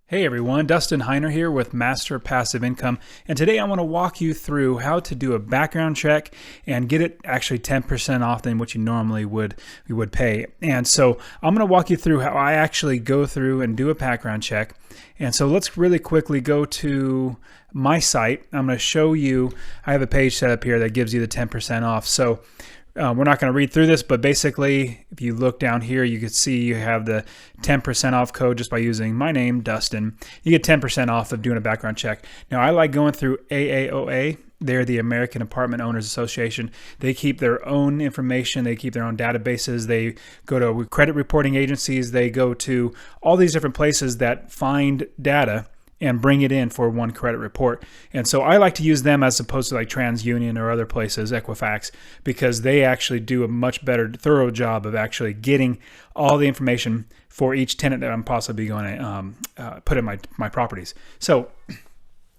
Hey everyone, Dustin Heiner here with Master Passive Income, and today I want to walk you through how to do a background check and get it actually 10% off than what you normally would pay. And so I'm going to walk you through how I actually go through and do a background check. And so let's really quickly go to my site. I'm going to show you, I have a page set up here that gives you the 10% off. So we're not going to read through this, but basically, if you look down here, you can see you have the 10% off code just by using my name, Dustin. You get 10% off of doing a background check. Now, I like going through AAOA. They're the American Apartment Owners Association. They keep their own information. They keep their own databases. They go to credit reporting agencies. They go to all these different places that find data and bring it in for one credit report. And so I like to use them as opposed to like TransUnion or other places, Equifax, because they actually do a much better, thorough job of actually getting all the information for each tenant that I'm possibly going to put in my properties. So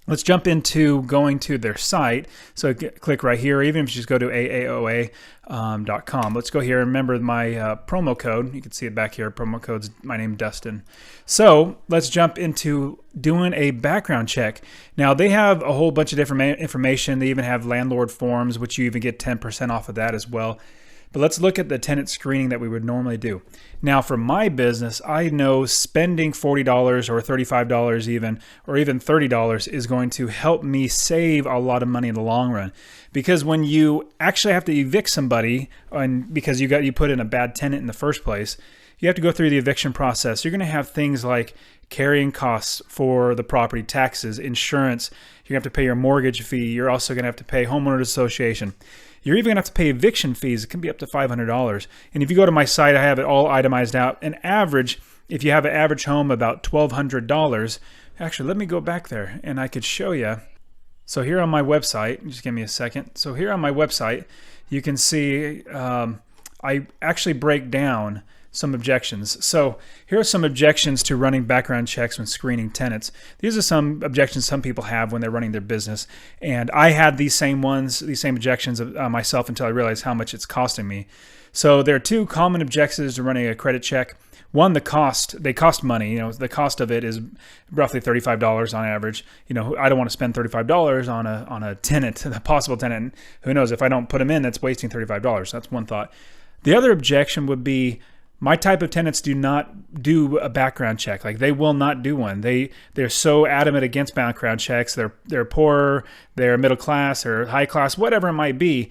let's jump into going to their site. So click right here, even if you just go to AAOA.com. Let's go here. Remember my promo code. You can see it back here. Promo code's my name, Dustin. So let's jump into doing a background check. Now they have a whole bunch of different information. They even have landlord forms, which you even get 10% off of that as well. But let's look at the tenant screening that we would normally do. Now for my business, I know spending $40 or $35 even, or even $30 is going to help me save a lot of money in the long run. Because when you actually have to evict somebody, and because you put in a bad tenant in the first place, you have to go through the eviction process. You're going to have things like carrying costs for the property, taxes, insurance. You're going to have to pay your mortgage fee. You're also going to have to pay homeowners association. You're even going to have to pay eviction fees. It can be up to $500. And if you go to my site, I have it all itemized out. An average, if you have an average home, about $1,200. Actually, let me go back there and I could show you. So here on my website, just give me a second. So here on my website, you can see I actually break down some objections. So here are some objections to running background checks when screening tenants. These are some objections some people have when they're running their business. And I had these same objections myself until I realized how much it's costing me. So there are two common objections to running a credit check. One, they cost money. The cost of it is roughly $35 on average. I don't want to spend $35 on a tenant, a possible tenant. Who knows, if I don't put them in, that's wasting $35. That's one thought. The other objection would be, my type of tenants do not do a background check. Like, they will not do one. They're so adamant against background checks. They're poor, they're middle class or high class, whatever it might be.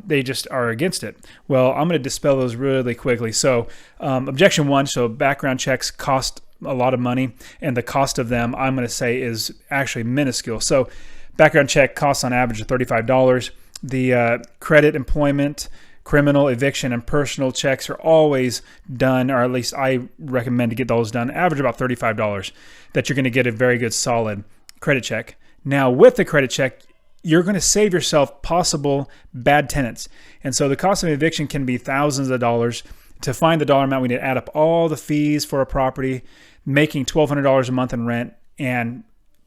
They just are against it. Well, I'm going to dispel those really quickly. So objection one, so background checks cost a lot of money, and the cost of them, I'm going to say, is actually minuscule. So background check costs on average of $35. The credit, employment, criminal, eviction, and personal checks are always done, or at least I recommend to get those done, average about $35, that you're going to get a very good solid credit check. Now with the credit check, you're going to save yourself possible bad tenants. And so the cost of an eviction can be thousands of dollars. To find the dollar amount, we need to add up all the fees for a property, making $1,200 a month in rent, and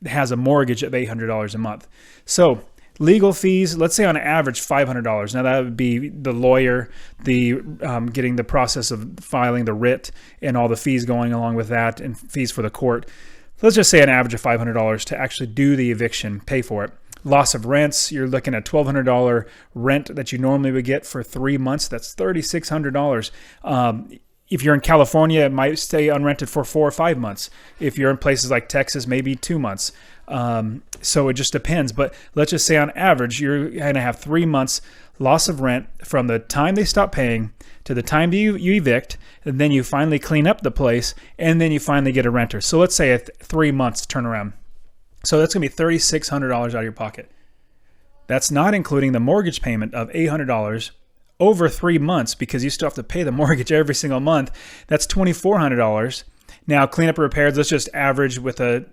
has a mortgage of $800 a month. So legal fees, let's say on average $500. Now that would be the lawyer, the getting the process of filing the writ and all the fees going along with that, and fees for the court. Let's just say an average of $500 to actually do the eviction, pay for it. Loss of rents, you're looking at $1,200 rent that you normally would get for 3 months. That's $3,600. If you're in California, it might stay unrented for 4 or 5 months. If you're in places like Texas, maybe 2 months. So it just depends. But let's just say on average, you're going to have 3 months loss of rent from the time they stop paying to the time you evict, and then you finally clean up the place, and then you finally get a renter. So let's say 3 months turnaround. So that's going to be $3,600 out of your pocket. That's not including the mortgage payment of $800 over 3 months, because you still have to pay the mortgage every single month. That's $2,400. Now, cleanup and repairs, let's just average with a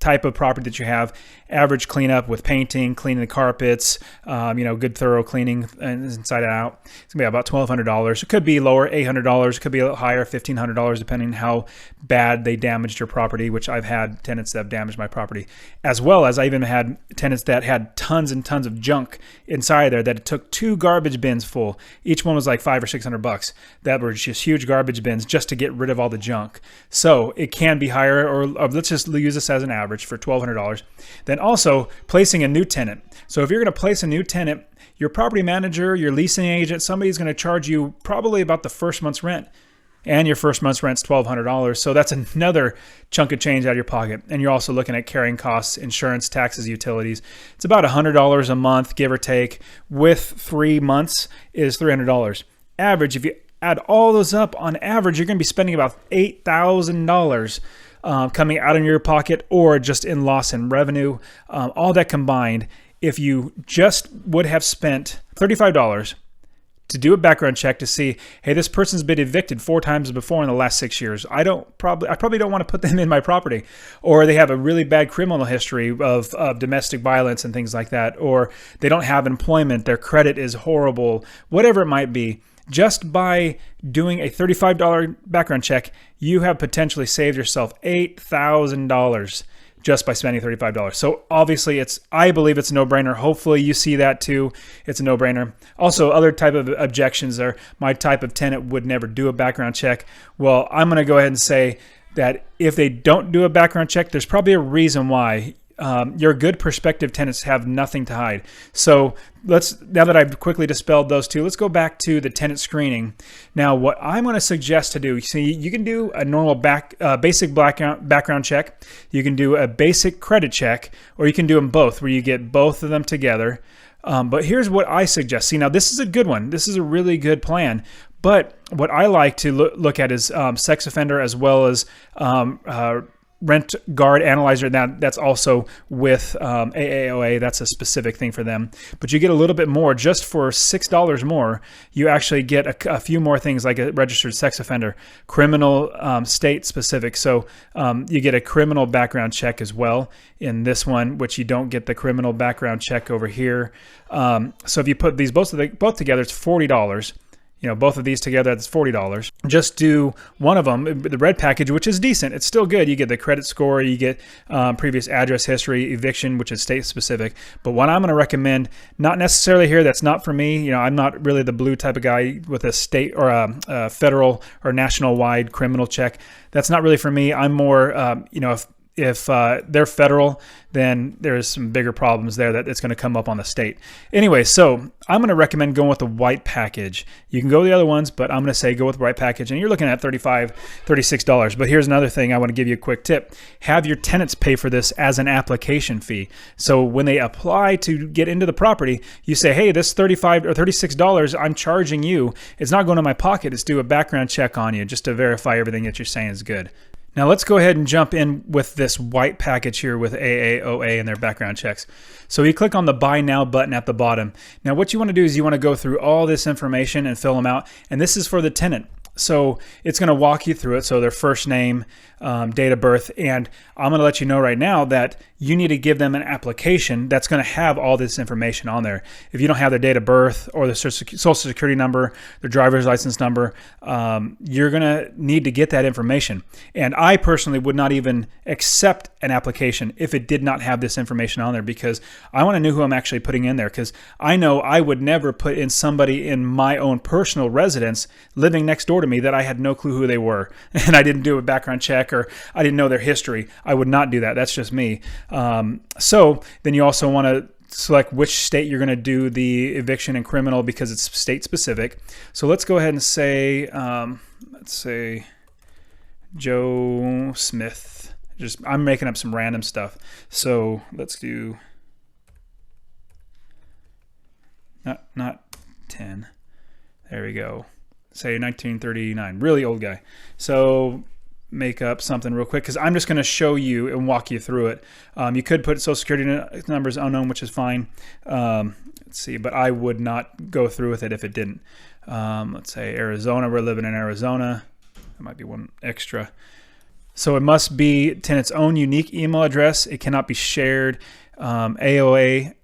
type of property that you have, average cleanup with painting, cleaning the carpets, good thorough cleaning inside and out, it's gonna be about $1,200. It could be lower, $800. It could be a little higher, $1,500, depending on how bad they damaged your property, which I've had tenants that have damaged my property, as well as I even had tenants that had tons and tons of junk inside there that it took 2 garbage bins full. Each one was like $500 or $600. That were just huge garbage bins just to get rid of all the junk. So it can be higher, or let's just use this as an average for $1,200. Then also placing a new tenant. So if you're going to place a new tenant, your property manager, your leasing agent, somebody's going to charge you probably about the first month's rent. And your first month's rent's $1,200. So that's another chunk of change out of your pocket. And you're also looking at carrying costs, insurance, taxes, utilities. It's about $100 a month, give or take. With 3 months is $300. Average, if you add all those up, on average, you're going to be spending about $8,000 coming out of your pocket, or just in loss in revenue. All that combined, if you just would have spent $35 to do a background check to see, hey, this person's been evicted 4 times before in the last 6 years. I probably don't want to put them in my property, or they have a really bad criminal history of domestic violence and things like that, or they don't have employment, their credit is horrible, whatever it might be. Just by doing a $35 background check, you have potentially saved yourself $8,000 just by spending $35. So obviously I believe it's a no-brainer. Hopefully you see that too. It's a no-brainer. Also, other type of objections are, my type of tenant would never do a background check. Well, I'm going to go ahead and say that if they don't do a background check, there's probably a reason why. Your good prospective tenants have nothing to hide. So now that I've quickly dispelled those two, let's go back to the tenant screening. Now, what I'm going to suggest to do, you can do a normal basic background check. You can do a basic credit check, or you can do them both, where you get both of them together. But here's what I suggest. See, now this is a good one. This is a really good plan. But what I like to look at is sex offender, as well as rent guard analyzer. That's also with AAOA. That's a specific thing for them. But you get a little bit more. Just for $6 more, you actually get a few more things, like a registered sex offender, criminal state specific. So you get a criminal background check as well in this one, which you don't get the criminal background check over here. So if you put these both together, it's $40. Both of these together, that's $40. Just do one of them, the red package, which is decent. It's still good. You get the credit score, you get previous address history, eviction, which is state specific. But what I'm going to recommend, not necessarily here, that's not for me. I'm not really the blue type of guy with a state or a federal or national wide criminal check. That's not really for me. I'm more, if they're federal, then there's some bigger problems there that it's going to come up on the state. Anyway, so I'm going to recommend going with the white package. You can go with the other ones, but I'm going to say go with the white package, and you're looking at $35, $36. But here's another thing I want to give you a quick tip. Have your tenants pay for this as an application fee. So when they apply to get into the property, you say, hey, this $35 or $36 I'm charging you, it's not going to my pocket. It's do a background check on you just to verify everything that you're saying is good. Now let's go ahead and jump in with this white package here with AAOA and their background checks. So you click on the Buy Now button at the bottom. Now what you want to do is you want to go through all this information and fill them out. And this is for the tenant. So it's going to walk you through it. So their first name, date of birth, and I'm going to let you know right now that you need to give them an application that's going to have all this information on there. If you don't have their date of birth or the social security number, their driver's license number, you're going to need to get that information. And I personally would not even accept an application if it did not have this information on there, because I want to know who I'm actually putting in there, because I know I would never put in somebody in my own personal residence living next door to me that I had no clue who they were, and I didn't do a background check, or I didn't know their history. I would not do that. That's just me. So then you also want to select which state you're going to do the eviction and criminal, because it's state specific. So let's go ahead and say, let's say Joe Smith. I'm making up some random stuff. So let's do not 10. There we go. Say 1939, really old guy. So make up something real quick, because I'm just going to show you and walk you through it. You could put social security numbers unknown, which is fine. Let's see, but I would not go through with it if it didn't. Let's say Arizona. We're living in Arizona. There might be one extra. So it must be tenant's own unique email address. It cannot be shared. AAOA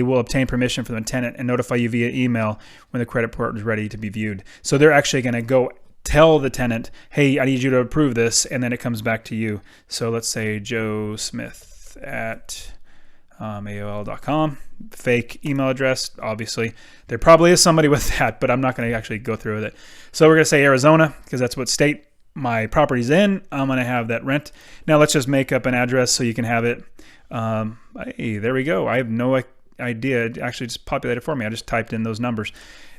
will obtain permission from the tenant and notify you via email when the credit report is ready to be viewed. So they're actually going to go tell the tenant, hey, I need you to approve this, and then it comes back to you. So let's say Joe Smith at AOL.com, fake email address. Obviously, there probably is somebody with that, but I'm not going to actually go through with it. So we're going to say Arizona because that's what state my property's in. I'm going to have that rent. Now let's just make up an address so you can have it. Hey, there we go. I have no idea. It actually just populated for me. I just typed in those numbers.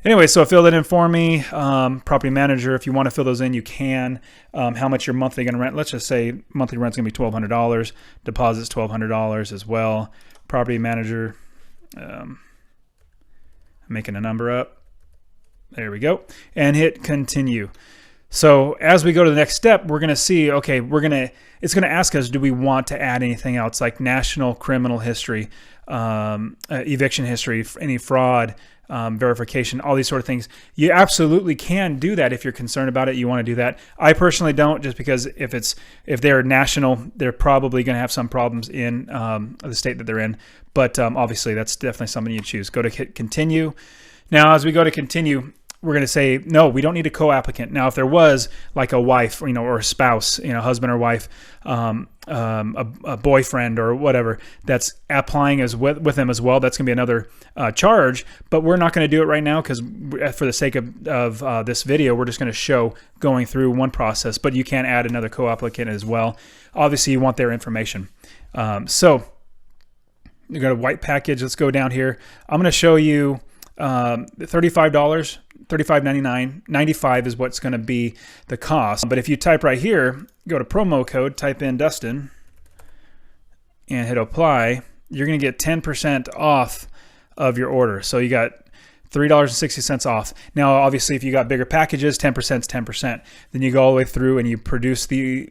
Anyway, so fill that in for me. Property manager, if you want to fill those in, you can. How much your monthly going to rent? Let's just say monthly rent's going to be $1,200. Deposit's $1,200 as well. Property manager, I'm making a number up. There we go. And hit continue. So as we go to the next step, we're going to see, okay, it's going to ask us, do we want to add anything else like national criminal history, eviction history, any fraud, verification, all these sort of things. You absolutely can do that if you're concerned about it. You want to do that. I personally don't, just because if they're national, they're probably going to have some problems in the state that they're in. But obviously, that's definitely something you choose. Go to hit continue. Now, as we go to continue, we're going to say, no, we don't need a co-applicant. Now, if there was like a wife, or a spouse, husband or wife, a boyfriend or whatever that's applying as with them as well, that's going to be another charge. But we're not going to do it right now because for the sake of this video, we're just going to show going through one process. But you can add another co-applicant as well. Obviously, you want their information. So you got a white package. Let's go down here. I'm going to show you $35. $35.99, $95 is what's going to be the cost. But if you type right here, go to promo code, type in Dustin, and hit apply, you're going to get 10% off of your order. So you got $3.60 off. Now, obviously, if you got bigger packages, 10% is 10%. Then you go all the way through and you produce the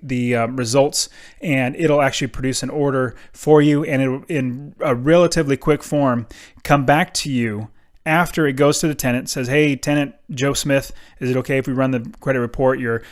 results, and it'll actually produce an order for you, and it'll, in a relatively quick form, come back to you after it goes to the tenant, says, hey, tenant Joe Smith, is it okay if we run the credit report? Your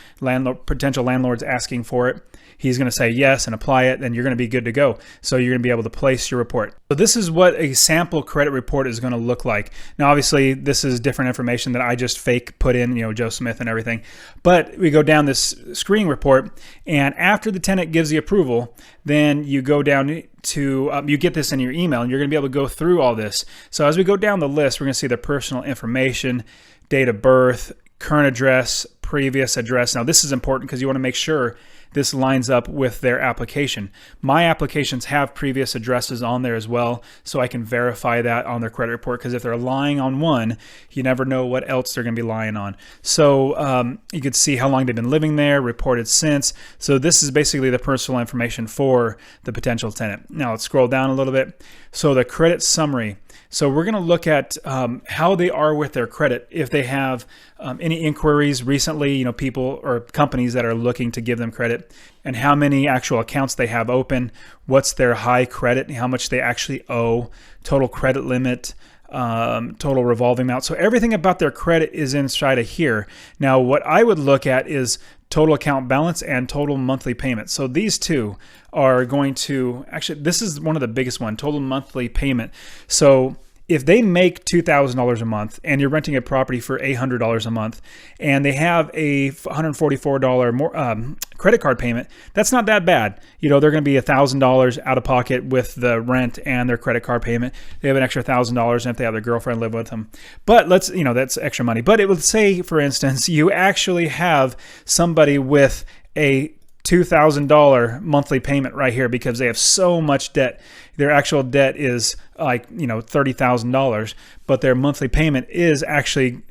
potential landlord's asking for it. He's going to say yes and apply it, and you're going to be good to go. So you're going to be able to place your report. So this is what a sample credit report is going to look like. Now, obviously, this is different information that I just fake put in, Joe Smith and everything. But we go down this screening report, and after the tenant gives the approval, then you go down to, you get this in your email, and you're going to be able to go through all this. So as we go down the list, we're going to see their personal information, date of birth, current address, previous address. Now, this is important because you want to make sure this lines up with their application. My applications have previous addresses on there as well, so I can verify that on their credit report, because if they're lying on one, you never know what else they're going to be lying on. So you could see how long they've been living there, reported since. So this is basically the personal information for the potential tenant. Now let's scroll down a little bit. So the credit summary. So we're going to look at how they are with their credit. If they have any inquiries recently, people or companies that are looking to give them credit, and how many actual accounts they have open, what's their high credit, how much they actually owe, total credit limit, total revolving amount. So everything about their credit is inside of here. Now, what I would look at is total account balance and total monthly payment. So these two are going to, actually, this is one of the biggest one, total monthly payment. So if they make $2,000 a month and you're renting a property for $800 a month, and they have a $144 more credit card payment, that's not that bad. They're going to be $1,000 out of pocket with the rent and their credit card payment. They have an extra $1,000 if they have their girlfriend live with them. But that's extra money. But it would say, for instance, you actually have somebody with a $2,000 monthly payment right here because they have so much debt. Their actual debt is like, $30,000, but their monthly payment is actually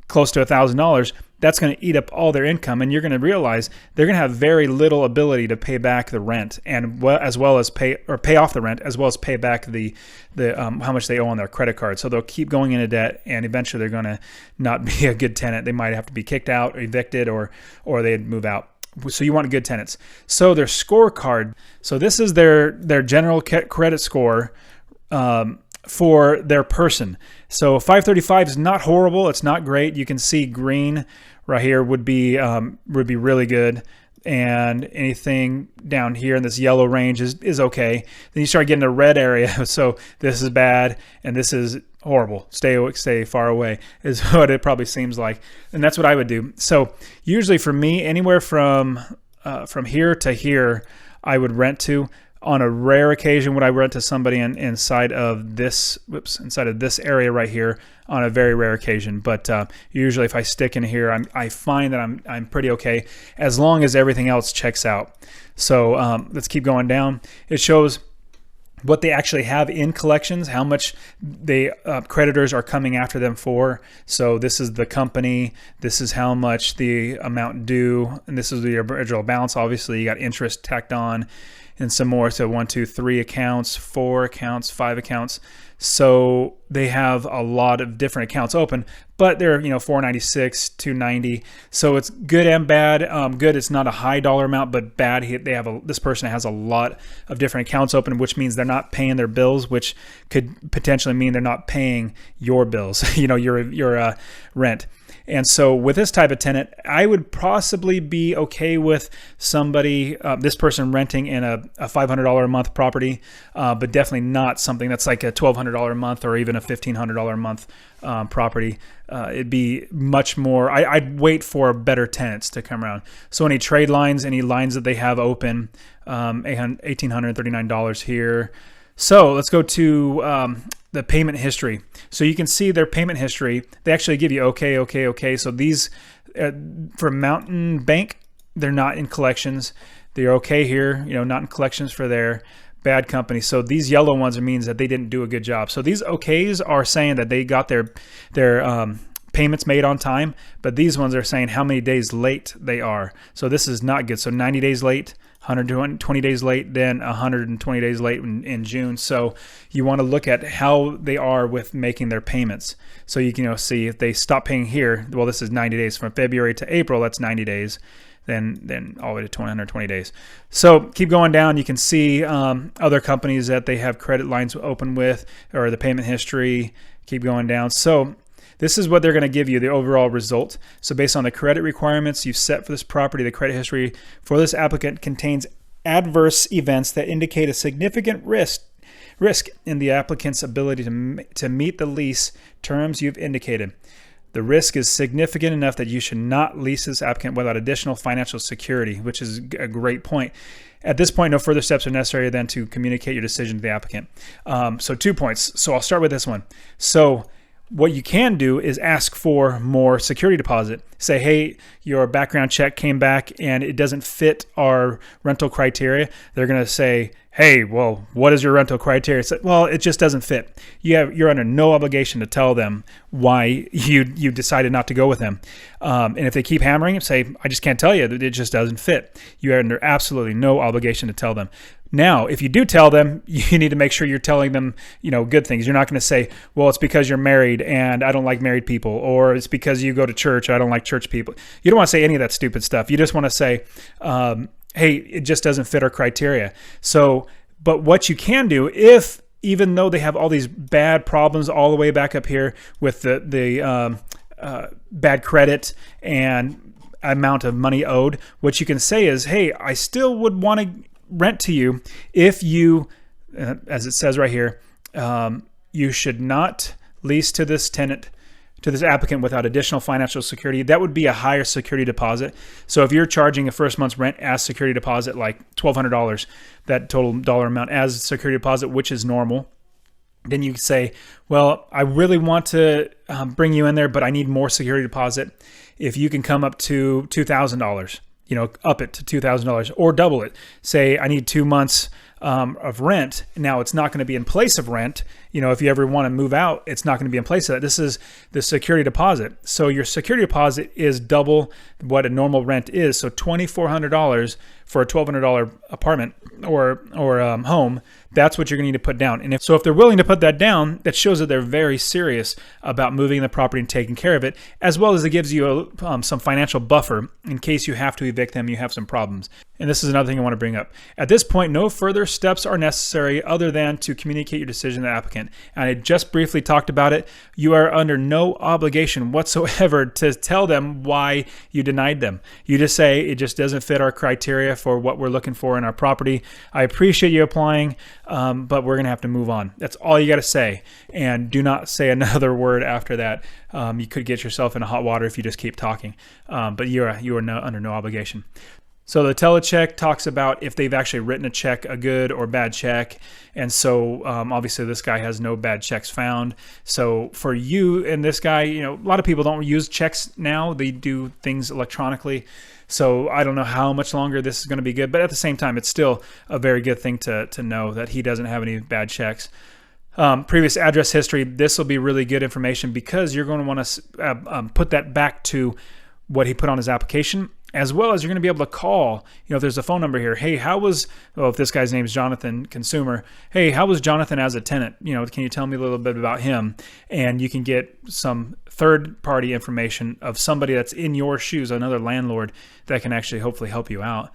close to $1,000. That's going to eat up all their income, and you're going to realize they're going to have very little ability to pay back the rent, and as well as pay off the rent, as well as pay back the how much they owe on their credit card. So they'll keep going into debt, and eventually they're going to not be a good tenant. They might have to be kicked out, or evicted, or they'd move out. So you want good tenants. So their scorecard. So this is their general credit score for their person. So 535 is not horrible. It's not great. You can see green right here would be really good. and anything down here in this yellow range is okay. Then you start getting a red area. So this is bad and this is horrible. Stay far away is what it probably seems like. And that's what I would do. So usually for me, anywhere from here to here, I would rent to. On a rare occasion, would I rent to somebody inside of this area right here on a very rare occasion. But usually if I stick in here, I find that I'm pretty okay as long as everything else checks out. So let's keep going down. It shows what they actually have in collections, how much the creditors are coming after them for. So this is the company, this is how much the amount due, and this is the original balance. Obviously, you got interest tacked on and some more. So 1, 2, 3 accounts, 4 accounts, 5 accounts. So they have a lot of different accounts open, but they're, $496, $290. So it's good and bad. Good, it's not a high dollar amount, but bad, this person has a lot of different accounts open, which means they're not paying their bills, which could potentially mean they're not paying your bills, your rent. And so with this type of tenant, I would possibly be okay with somebody, this person renting in a $500 a month property, but definitely not something that's like a $1,200 a month or even a $1,500 a month property. It'd be much more, I'd wait for better tenants to come around. So any trade lines, any lines that they have open, $1,839 here. So let's go to the payment history. So you can see their payment history. They actually give you okay. So these, for Mountain Bank, they're not in collections. They're okay here, not in collections for their bad company. So these yellow ones means that they didn't do a good job. So these okays are saying that they got their payments made on time, but these ones are saying how many days late they are. So this is not good. So 90 days late, 120 days late, then 120 days late in June. So you want to look at how they are with making their payments. So you can see if they stop paying here, well, this is 90 days from February to April, that's 90 days. Then all the way to 120 days. So keep going down. You can see other companies that they have credit lines open with, or the payment history. Keep going down. So this is what they're going to give you, the overall result. So based on the credit requirements you've set for this property, the credit history for this applicant contains adverse events that indicate a significant risk in the applicant's ability to meet the lease terms you've indicated. The risk is significant enough that you should not lease this applicant without additional financial security, which is a great point. At this point, no further steps are necessary than to communicate your decision to the applicant. So 2 points. So I'll start with this one. So what you can do is ask for more security deposit. Say, hey, your background check came back and it doesn't fit our rental criteria. They're going to say, hey, well, what is your rental criteria? It's like, well, it just doesn't fit. You're under no obligation to tell them why you decided not to go with them. And if they keep hammering, say, I just can't tell you, it just doesn't fit. You are under absolutely no obligation to tell them. Now, if you do tell them, you need to make sure you're telling them, good things. You're not going to say, well, it's because you're married and I don't like married people, or it's because you go to church, I don't like church people. You don't want to say any of that stupid stuff. You just want to say, hey, it just doesn't fit our criteria. So, but what you can do, if even though they have all these bad problems all the way back up here with the bad credit and amount of money owed, what you can say is, hey, I still would want to rent to you if you, as it says right here, you should not lease to this tenant, to this applicant without additional financial security. That would be a higher security deposit. So if you're charging a first month's rent as security deposit, like $1,200, that total dollar amount as security deposit, which is normal, then you say, well, I really want to bring you in there, but I need more security deposit. If you can come up to $2,000, up it to $2,000 or double it. Say I need 2 months of rent. Now it's not going to be in place of rent. If you ever want to move out, it's not going to be in place of that. This is the security deposit. So your security deposit is double what a normal rent is. So $2,400 for a $1,200 apartment or home. That's what you're going to need to put down. And if they're willing to put that down, that shows that they're very serious about moving the property and taking care of it, as well as it gives you some financial buffer in case you have to evict them, you have some problems. And this is another thing I want to bring up. At this point, no further steps are necessary other than to communicate your decision to the applicant. And I just briefly talked about it. You are under no obligation whatsoever to tell them why you denied them. You just say, it just doesn't fit our criteria for what we're looking for in our property. I appreciate you applying, but we're going to have to move on. That's all you got to say. And do not say another word after that. You could get yourself into hot water if you just keep talking. But you are under no obligation. So the telecheck talks about if they've actually written a check, a good or bad check. And so obviously this guy has no bad checks found. So for you and this guy, a lot of people don't use checks now. They do things electronically. So I don't know how much longer this is going to be good. But at the same time, it's still a very good thing to know that he doesn't have any bad checks. Previous address history, this will be really good information because you're going to want to put that back to what he put on his application, as well as you're going to be able to call, if there's a phone number here, hey, if this guy's name is Jonathan Consumer, hey, how was Jonathan as a tenant? Can you tell me a little bit about him? And you can get some third-party information of somebody that's in your shoes, another landlord that can actually hopefully help you out.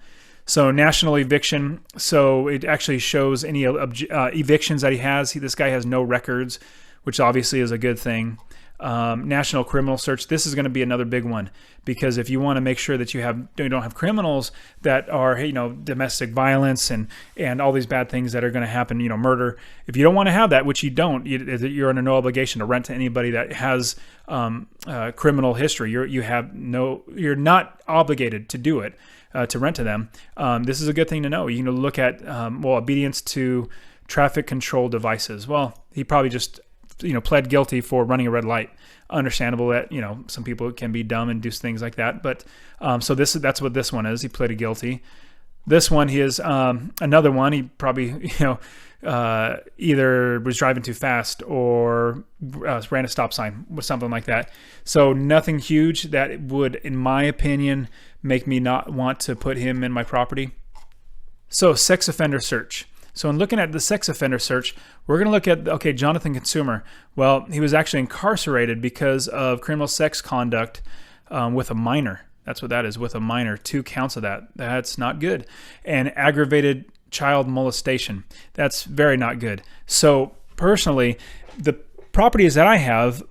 So national eviction, so it actually shows any evictions that he has. This guy has no records, which obviously is a good thing. National criminal search. This is going to be another big one because if you want to make sure that you don't have criminals that are, domestic violence and all these bad things that are going to happen, murder. If you don't want to have that, which you don't, you're under no obligation to rent to anybody that has criminal history. You're not obligated to do it, to rent to them. This is a good thing to know. You can look at obedience to traffic control devices. Well, he probably just pled guilty for running a red light. Understandable that, some people can be dumb and do things like that. But so that's what this one is. He pleaded guilty. This one, he is another one. He probably, either was driving too fast or ran a stop sign with something like that. So nothing huge that would, in my opinion, make me not want to put him in my property. So sex offender search. So in looking at the sex offender search, we're going to look at, Jonathan Consumer. Well, he was actually incarcerated because of criminal sex conduct with a minor. That's what that is, with a minor. 2 counts of that. That's not good. And aggravated child molestation. That's very not good. So personally, the properties that I have,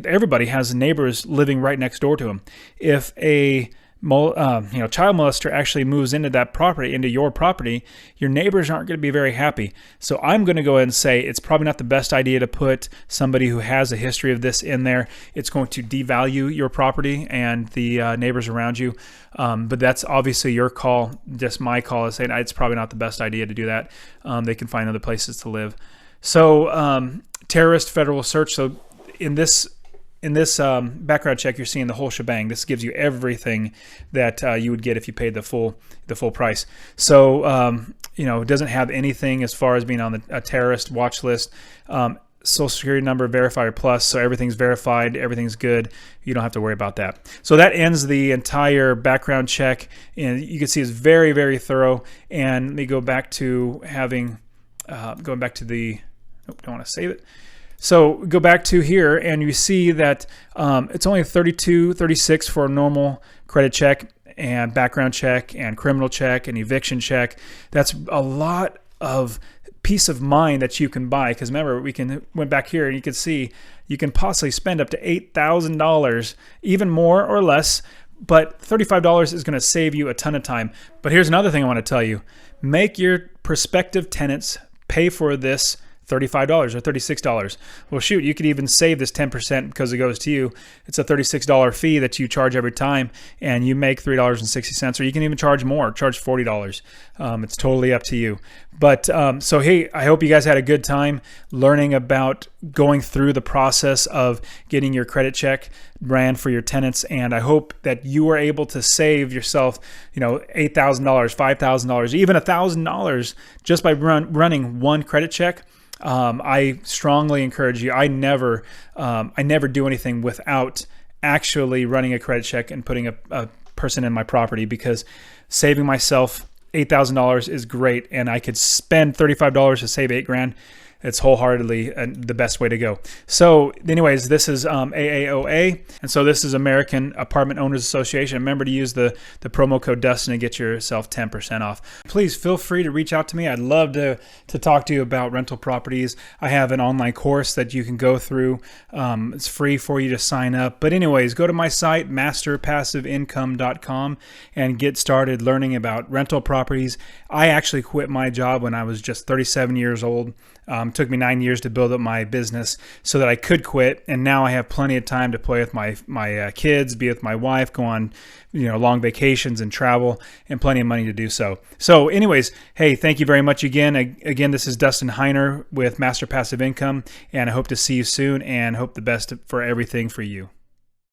everybody has neighbors living right next door to them. If a child molester actually moves into that property, into your property, your neighbors aren't going to be very happy. So I'm going to go ahead and say it's probably not the best idea to put somebody who has a history of this in there. It's going to devalue your property and the neighbors around you. But that's obviously your call. Just my call is saying it's probably not the best idea to do that. They can find other places to live. So terrorist federal search. So in this background check, you're seeing the whole shebang. This gives you everything that you would get if you paid the full price. So it doesn't have anything as far as being on a terrorist watch list. Social Security number verifier plus, so everything's verified, everything's good. You don't have to worry about that. So that ends the entire background check, and you can see it's very, very thorough. And let me go back to going back to don't want to save it. So go back to here and you see that it's only $32.36 for a normal credit check and background check and criminal check and eviction check. That's a lot of peace of mind that you can buy, because remember, went back here and you can see you can possibly spend up to $8,000, even more or less, but $35 is going to save you a ton of time. But here's another thing I want to tell you. Make your prospective tenants pay for this $35 or $36. Well, shoot, you could even save this 10% because it goes to you. It's a $36 fee that you charge every time, and you make $3.60, or you can even charge more, charge $40. It's totally up to you. But so, hey, I hope you guys had a good time learning about going through the process of getting your credit check ran for your tenants, and I hope that you are able to save yourself, $8,000, $5,000, even $1,000 just by running one credit check. I strongly encourage you. I never do anything without actually running a credit check and putting a person in my property, because saving myself $8,000 is great, and I could spend $35 to save $8,000. it's wholeheartedly the best way to go. So anyways, this is AAOA, and so this is American Apartment Owners Association. Remember to use the promo code Dustin to get yourself 10% off. Please feel free to reach out to me. I'd love to talk to you about rental properties. I have an online course that you can go through. It's free for you to sign up. But anyways, go to my site, masterpassiveincome.com, and get started learning about rental properties. I actually quit my job when I was just 37 years old. Took me 9 years to build up my business so that I could quit, and now I have plenty of time to play with my kids, be with my wife, go on long vacations and travel, and plenty of money to do so. So anyways, hey, thank you very much again. Again, this is Dustin Heiner with Master Passive Income, and I hope to see you soon and hope the best for everything for you.